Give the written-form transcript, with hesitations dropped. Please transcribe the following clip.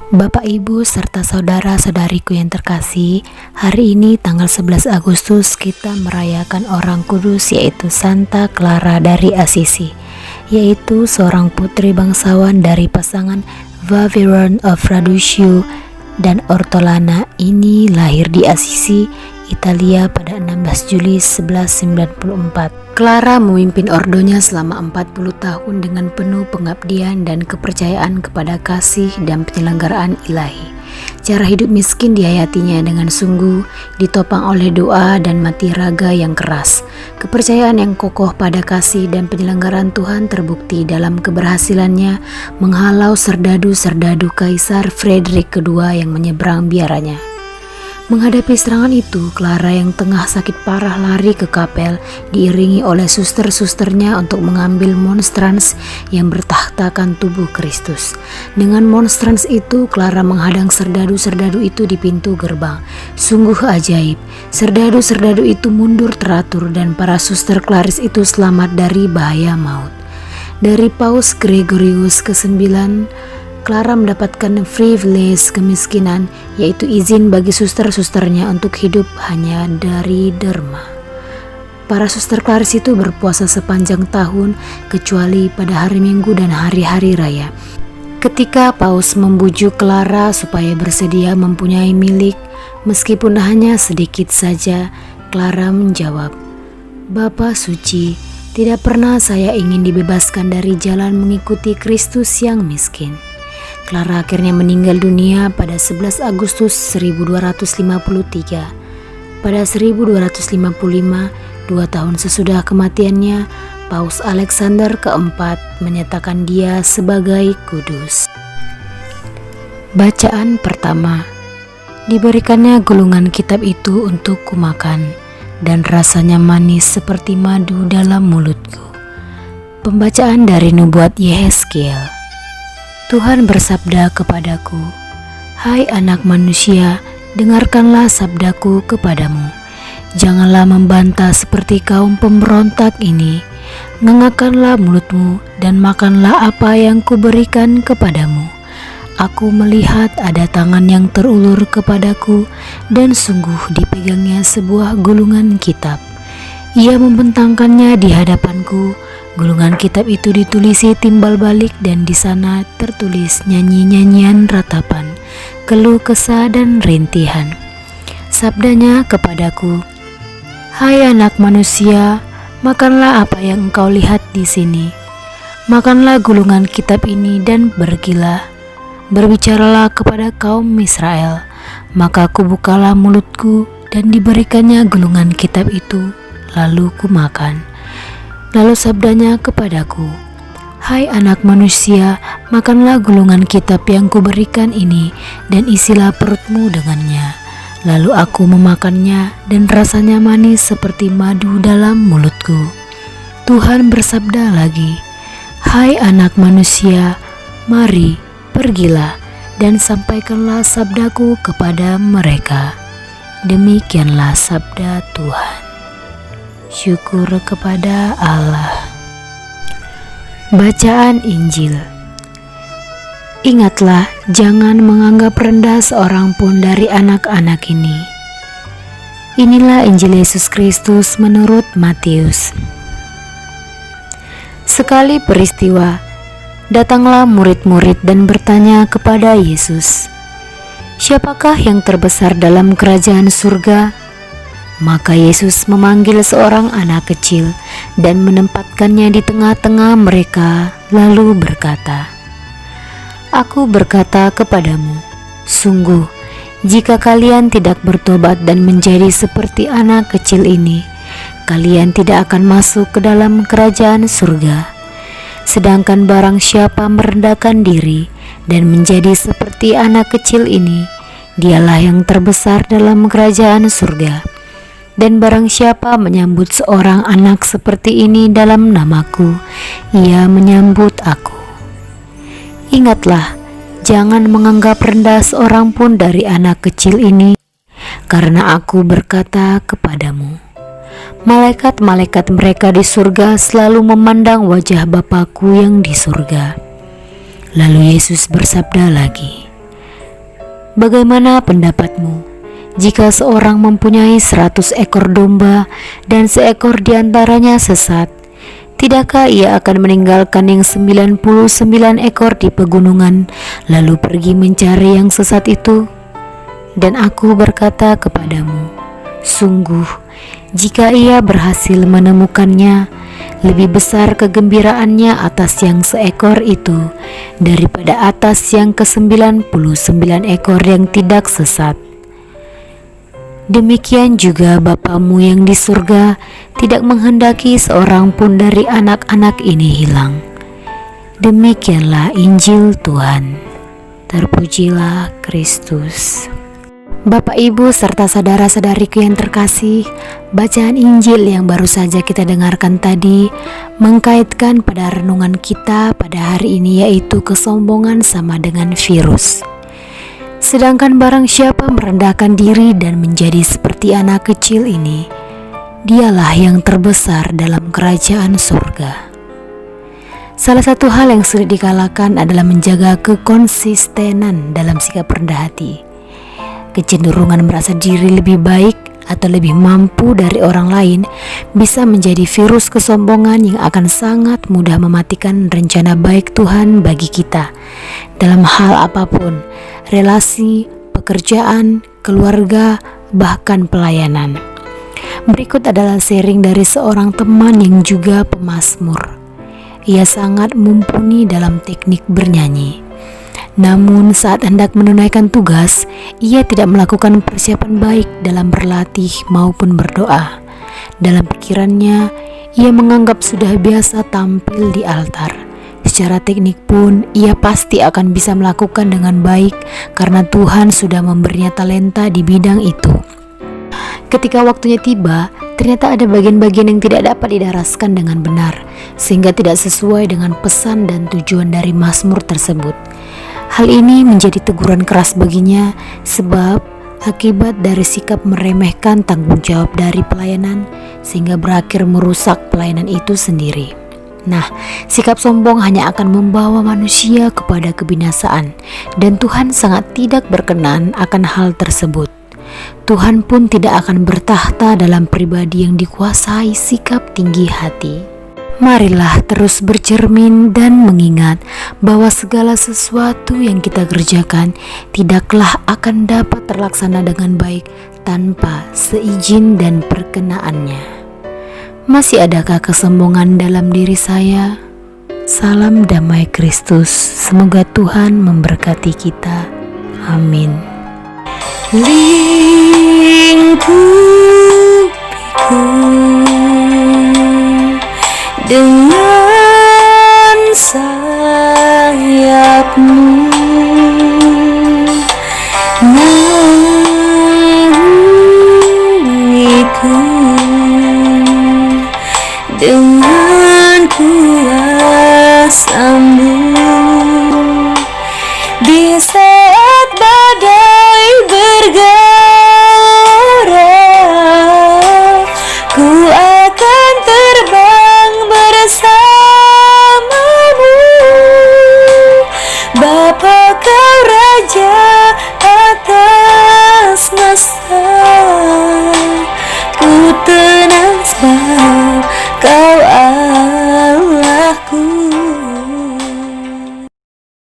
Bapak, Ibu, serta saudara-saudariku yang terkasih, hari ini tanggal 11 Agustus kita merayakan orang kudus, yaitu Santa Clara dari Assisi, yaitu seorang putri bangsawan dari pasangan Waveron of Radicchio dan Ortolana. Ini lahir di Assisi, Italia pada 16 Juli 1194. Clara memimpin ordonya selama 40 tahun dengan penuh pengabdian dan kepercayaan kepada kasih dan penyelenggaraan ilahi. Cara hidup miskin dihayatinya dengan sungguh, ditopang oleh doa dan mati raga yang keras. Kepercayaan yang kokoh pada kasih dan penyelenggaraan Tuhan terbukti dalam keberhasilannya menghalau serdadu-serdadu Kaisar Frederick II yang menyeberang biaranya. Menghadapi serangan itu, Clara yang tengah sakit parah lari ke kapel diiringi oleh suster-susternya untuk mengambil monstrans yang bertahtakan tubuh Kristus. Dengan monstrans itu, Clara menghadang serdadu-serdadu itu di pintu gerbang. Sungguh ajaib, serdadu-serdadu itu mundur teratur dan para suster Claris itu selamat dari bahaya maut. Dari Paus Gregorius ke-9, Clara mendapatkan privilege kemiskinan, yaitu izin bagi suster-susternya untuk hidup hanya dari derma. Para suster Claris itu berpuasa sepanjang tahun kecuali pada hari Minggu dan hari-hari raya. Ketika Paus membujuk Clara supaya bersedia mempunyai milik, meskipun hanya sedikit saja, Clara menjawab, "Bapa suci, tidak pernah saya ingin dibebaskan dari jalan mengikuti Kristus yang miskin." Clara akhirnya meninggal dunia pada 11 Agustus 1253. Pada 1255, 2 tahun sesudah kematiannya, Paus Alexander keempat menyatakan dia sebagai kudus. Bacaan pertama. Diberikannya gulungan kitab itu untuk kumakan, dan rasanya manis seperti madu dalam mulutku. Pembacaan dari nubuat Yehezkiel. Tuhan bersabda kepadaku, "Hai anak manusia, dengarkanlah sabdaku kepadamu. Janganlah membantah seperti kaum pemberontak ini. Ngengakkanlah mulutmu dan makanlah apa yang kuberikan kepadamu. Aku melihat ada tangan yang terulur kepadaku, dan sungguh dipegangnya sebuah gulungan kitab. Ia membentangkannya di hadapanku. Gulungan kitab itu ditulisi timbal balik, dan di sana tertulis nyanyi-nyanyian ratapan, keluh kesah dan rintihan. Sabdanya kepadaku, hai anak manusia, makanlah apa yang engkau lihat di sini. Makanlah gulungan kitab ini dan pergilah. Berbicaralah kepada kaum Israel. Maka kubukalah mulutku dan diberikannya gulungan kitab itu, lalu kumakan. Lalu sabdanya kepadaku, hai anak manusia, makanlah gulungan kitab yang kuberikan ini dan isilah perutmu dengannya. Lalu aku memakannya dan rasanya manis seperti madu dalam mulutku. Tuhan bersabda lagi, hai anak manusia, mari, pergilah dan sampaikanlah sabdaku kepada mereka. Demikianlah sabda Tuhan. Syukur kepada Allah. Bacaan Injil. Ingatlah, jangan menganggap rendah seorang pun dari anak-anak ini. Inilah Injil Yesus Kristus menurut Matius. Sekali peristiwa, datanglah murid-murid dan bertanya kepada Yesus, siapakah yang terbesar dalam kerajaan surga? Maka Yesus memanggil seorang anak kecil dan menempatkannya di tengah-tengah mereka, lalu berkata, Aku berkata kepadamu, sungguh, jika kalian tidak bertobat dan menjadi seperti anak kecil ini, kalian tidak akan masuk ke dalam kerajaan surga. Sedangkan barang siapa merendahkan diri dan menjadi seperti anak kecil ini, dialah yang terbesar dalam kerajaan surga. Dan barang siapa menyambut seorang anak seperti ini dalam namaku, ia menyambut aku. Ingatlah, jangan menganggap rendah seorang pun dari anak kecil ini, karena aku berkata kepadamu, malaikat-malaikat mereka di surga selalu memandang wajah Bapa-Ku yang di surga. Lalu Yesus bersabda lagi, Bagaimana pendapatmu? Jika seorang mempunyai 100 ekor domba dan seekor diantaranya sesat, tidakkah ia akan meninggalkan yang 99 ekor di pegunungan lalu pergi mencari yang sesat itu? Dan aku berkata kepadamu, sungguh, jika ia berhasil menemukannya, lebih besar kegembiraannya atas yang seekor itu daripada atas yang ke-99 ekor yang tidak sesat. Demikian juga Bapamu yang di surga tidak menghendaki seorang pun dari anak-anak ini hilang. Demikianlah Injil Tuhan. Terpujilah Kristus. Bapak, Ibu, serta saudara-saudariku yang terkasih, bacaan Injil yang baru saja kita dengarkan tadi mengkaitkan pada renungan kita pada hari ini, yaitu kesombongan sama dengan virus. Sedangkan barang siapa merendahkan diri dan menjadi seperti anak kecil ini, dialah yang terbesar dalam kerajaan surga. Salah satu hal yang sulit dikalahkan adalah menjaga kekonsistenan dalam sikap rendah hati. Kecenderungan merasa diri lebih baik atau lebih mampu dari orang lain bisa menjadi virus kesombongan yang akan sangat mudah mematikan rencana baik Tuhan bagi kita dalam hal apapun, relasi, pekerjaan, keluarga, bahkan pelayanan. Berikut adalah sharing dari seorang teman yang juga pemazmur. Ia sangat mumpuni dalam teknik bernyanyi. Namun saat hendak menunaikan tugas, ia tidak melakukan persiapan baik dalam berlatih maupun berdoa. Dalam pikirannya, ia menganggap sudah biasa tampil di altar. Secara teknik pun, ia pasti akan bisa melakukan dengan baik karena Tuhan sudah memberinya talenta di bidang itu. Ketika waktunya tiba, ternyata ada bagian-bagian yang tidak dapat didaraskan dengan benar, sehingga tidak sesuai dengan pesan dan tujuan dari mazmur tersebut. Hal ini menjadi teguran keras baginya sebab akibat dari sikap meremehkan tanggung jawab dari pelayanan sehingga berakhir merusak pelayanan itu sendiri. Nah, sikap sombong hanya akan membawa manusia kepada kebinasaan dan Tuhan sangat tidak berkenan akan hal tersebut. Tuhan pun tidak akan bertahta dalam pribadi yang dikuasai sikap tinggi hati. Marilah terus bercermin dan mengingat bahwa segala sesuatu yang kita kerjakan tidaklah akan dapat terlaksana dengan baik tanpa seizin dan perkenaannya. Masih adakah kesombongan dalam diri saya? Salam damai Kristus. Semoga Tuhan memberkati kita. Amin. Lingkupiku dengan sayapmu, naungiku dengan kuasa-Mu. Di saat badai bergerak, ku akan terbang bersamamu. Bapa, Kau Raja atas masa, ku tenang